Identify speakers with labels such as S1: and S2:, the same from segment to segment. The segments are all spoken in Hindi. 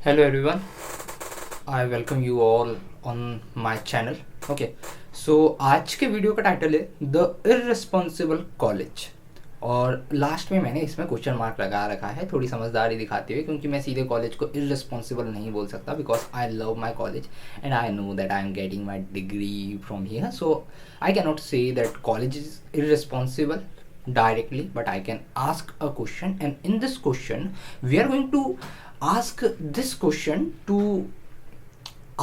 S1: Hello everyone, I welcome you all on my channel. Okay, so आज के वीडियो का टाइटल है द इररिस्पॉन्सिबल कॉलेज। और लास्ट में मैंने इसमें क्वेश्चन मार्क लगा रखा है थोड़ी समझदारी दिखाते हुए, क्योंकि मैं सीधे कॉलेज को इररिस्पॉन्सिबल नहीं बोल सकता because I love my college and I know that I am getting my degree from here, so I can not say that college is irresponsible directly, but I can ask a question, and in this question we are going to ask this question to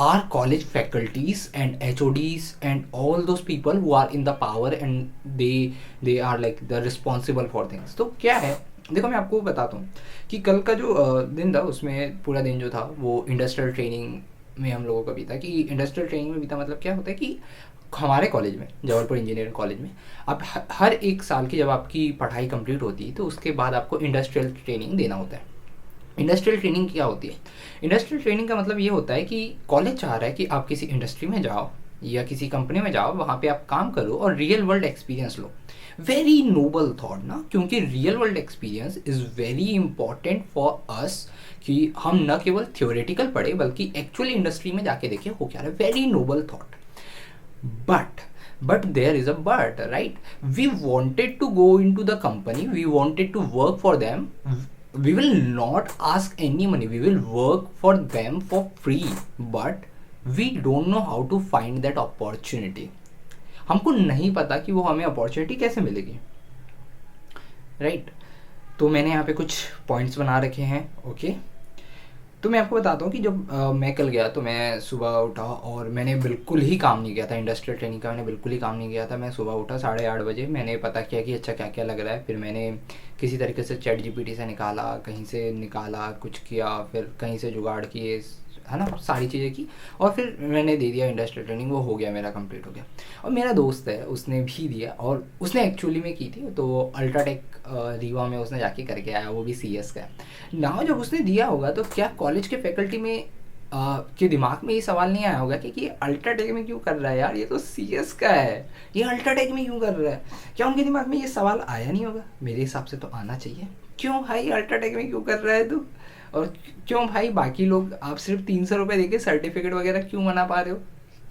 S1: our college faculties and HODs and all those people who are in the power and they are like the responsible for things. तो क्या है, देखो मैं आपको बताता हूँ कि कल का जो दिन था उसमें पूरा दिन जो था वो इंडस्ट्रियल ट्रेनिंग में हम लोगों का बीता। कि इंडस्ट्रियल ट्रेनिंग में बीता मतलब क्या होता है कि हमारे कॉलेज में, जबलपुर इंजीनियरिंग कॉलेज में, आप हर एक साल की जब आपकी पढ़ाई कंप्लीट होती है तो उसके बाद आपको इंडस्ट्रियल ट्रेनिंग देना होता है। इंडस्ट्रियल ट्रेनिंग क्या होती है? इंडस्ट्रियल ट्रेनिंग का मतलब ये होता है कि कॉलेज चाह रहा है कि आप किसी इंडस्ट्री में जाओ या किसी कंपनी में जाओ, वहाँ पे आप काम करो और रियल वर्ल्ड एक्सपीरियंस लो। वेरी नोबल थॉट ना, क्योंकि real world experience is very important for us कि हम न केवल थ्योरेटिकल पढ़े बल्कि एक्चुअली इंडस्ट्री में जाके देखें हो क्या रहा है। Very noble thought, but there is a but, right? We wanted to go into the company, we wanted to work for them. We will not ask any money, we will work for them for free, but we don't know how to find that opportunity. हमको नहीं पता कि वो हमें अपॉर्चुनिटी कैसे मिलेगी, राइट? तो मैंने यहाँ पे कुछ पॉइंट्स बना रखे हैं। ओके, तो मैं आपको बताता हूँ कि जब मैं कल गया तो मैं सुबह उठा और मैंने बिल्कुल ही काम नहीं किया था इंडस्ट्रियल ट्रेनिंग का। मैंने बिल्कुल ही काम नहीं किया था। मैं सुबह उठा 8:30 बजे, मैंने पता किया कि अच्छा क्या क्या लग रहा है। फिर मैंने किसी तरीके से चैट जीपीटी से निकाला, कहीं से निकाला, कुछ किया, फिर कहीं से जुगाड़ किए, है ना, सारी चीज़ें की और फिर मैंने दे दिया इंडस्ट्रियल ट्रेनिंग। वो हो गया, मेरा कंप्लीट हो गया। और मेरा दोस्त है, उसने भी दिया और उसने एक्चुअली में की थी, तो अल्ट्राटेक रीवा में उसने जाके करके आया, वो भी CS का है ना। जब उसने दिया होगा तो क्या कॉलेज के फैकल्टी में के दिमाग में ये सवाल नहीं आया होगा कि अल्ट्राटेक में क्यों कर रहा है यार, ये तो CS का है, ये अल्ट्राटेक में क्यों कर रहा है? क्या उनके दिमाग में ये सवाल आया नहीं होगा? मेरे हिसाब से तो आना चाहिए। क्यों भाई अल्ट्राटेक में क्यों कर रहा है तू? और क्यों भाई बाकी लोग आप सिर्फ 300 रुपये देके सर्टिफिकेट वगैरह क्यों बना पा रहे हो?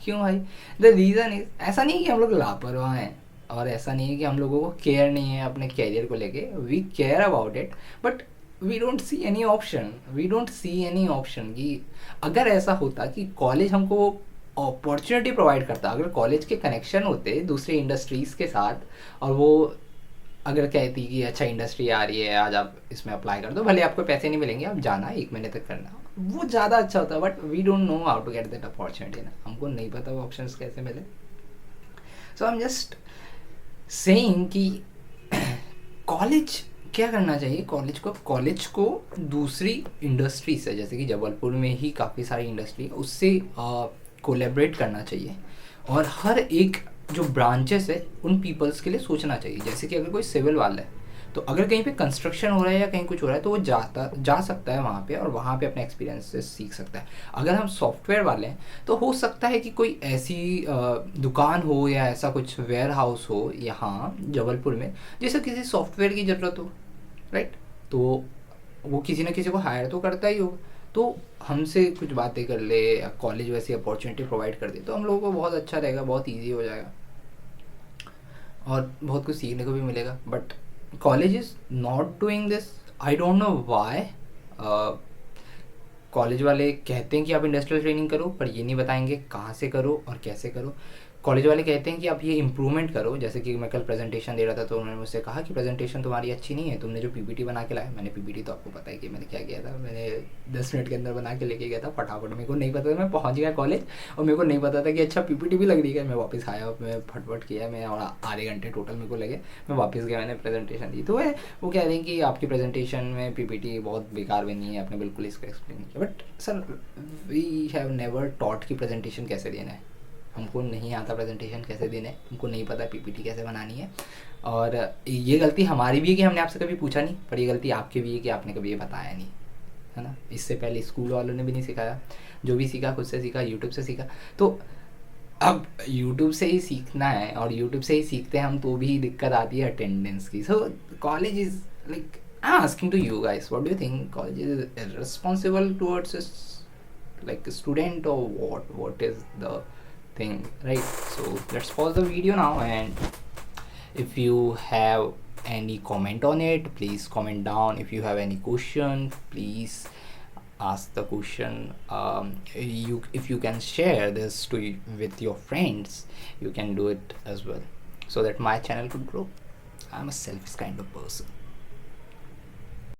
S1: क्यों भाई? द रीज़न इज, ऐसा नहीं है कि हम लोग लापरवाह हैं और ऐसा नहीं है कि हम लोगों को केयर नहीं है अपने कैरियर को लेके। We care about it, but we don't see any option, we don't see any option. कि अगर ऐसा होता कि कॉलेज हमको अपॉर्चुनिटी प्रोवाइड करता, अगर कॉलेज के कनेक्शन होते दूसरे इंडस्ट्रीज़ के साथ और वो अगर कहती कि अच्छा इंडस्ट्री आ रही है, आज आप इसमें अप्लाई कर दो, भले आपको पैसे नहीं मिलेंगे, आप जाना 1 महीने तक करना, वो ज़्यादा अच्छा होता है। But we don't know how to get that opportunity ना, हमको नहीं पता वो ऑप्शंस कैसे मिले। So I am just saying कि कॉलेज क्या करना चाहिए, कॉलेज को दूसरी इंडस्ट्री से, जैसे कि जबलपुर में ही काफ़ी सारी इंडस्ट्री है, उससे कोलेबरेट करना चाहिए और हर एक जो ब्रांचेस है उन पीपल्स के लिए सोचना चाहिए। जैसे कि अगर कोई सिविल वाला है तो अगर कहीं पे कंस्ट्रक्शन हो रहा है या कहीं कुछ हो रहा है तो वो जा सकता है वहाँ पे और वहाँ पे अपने एक्सपीरियंस से सीख सकता है। अगर हम सॉफ्टवेयर वाले हैं तो हो सकता है कि कोई ऐसी दुकान हो या ऐसा कुछ वेयर हाउस हो यहाँ जबलपुर में जिसे किसी सॉफ्टवेयर की ज़रूरत हो, राइट? तो वो किसी ना किसी को हायर तो करता ही होगा, तो हमसे कुछ बातें कर ले, कॉलेज वैसी अपॉर्चुनिटी प्रोवाइड कर दे तो हम लोगों को बहुत अच्छा रहेगा, बहुत ईजी हो जाएगा और बहुत कुछ सीखने को भी मिलेगा। But college is not doing this, I don't know why. College वाले कहते हैं कि आप इंडस्ट्रियल ट्रेनिंग करो, पर ये नहीं बताएंगे कहाँ से करो और कैसे करो। कॉलेज वाले कहते हैं कि आप ये इम्प्रूवमेंट करो, जैसे कि मैं कल प्रेजेंटेशन दे रहा था तो उन्होंने मुझसे कहा कि प्रेजेंटेशन तुम्हारी अच्छी नहीं है, तुमने जो PPT बना के लाया। मैंने PPT तो आपको पता है कि मैंने क्या किया था, मैंने 10 मिनट के अंदर बना के लेके गया था फटाफट। मेरे को नहीं पता था, मैं पहुँच गया कॉलेज और मेरे को नहीं पता था कि अच्छा PPT भी लग रही है। मैं वापस आया, मैं फटफट किया, मैं और आधे घंटे टोटल मेरे को लगे, मैं वापस गया, मैंने प्रेजेंटेशन दी। तो वो कह रहे हैं कि आपकी प्रेजेंटेशन में PPT बहुत बेकार बनी है, आपने बिल्कुल इसको एक्सप्लेन नहीं किया। But sir we have never taught कि प्रेजेंटेशन कैसे देना है, हमको नहीं आता प्रेजेंटेशन कैसे देना है, हमको नहीं पता PPT कैसे बनानी है। और ये गलती हमारी भी है कि हमने आपसे कभी पूछा नहीं, पर ये गलती आपकी भी है कि आपने कभी ये बताया नहीं, है ना? इससे पहले स्कूल वालों ने भी नहीं सिखाया, जो भी सीखा खुद से सीखा, यूट्यूब से सीखा। तो अब यूट्यूब से ही सीखना है और यूट्यूब से ही सीखते हैं हम, तो भी दिक्कत आती है अटेंडेंस की। So college is like I'm asking to you guys, what do you think? College is irresponsible towards its like a student, or what? What is the thing, right? So let's pause the video now, and if you have any comment on it, please comment down. If you have any question, please ask the question. You, if you can share this with your friends, you can do it as well, so that my channel could grow. I'm a selfish kind of person.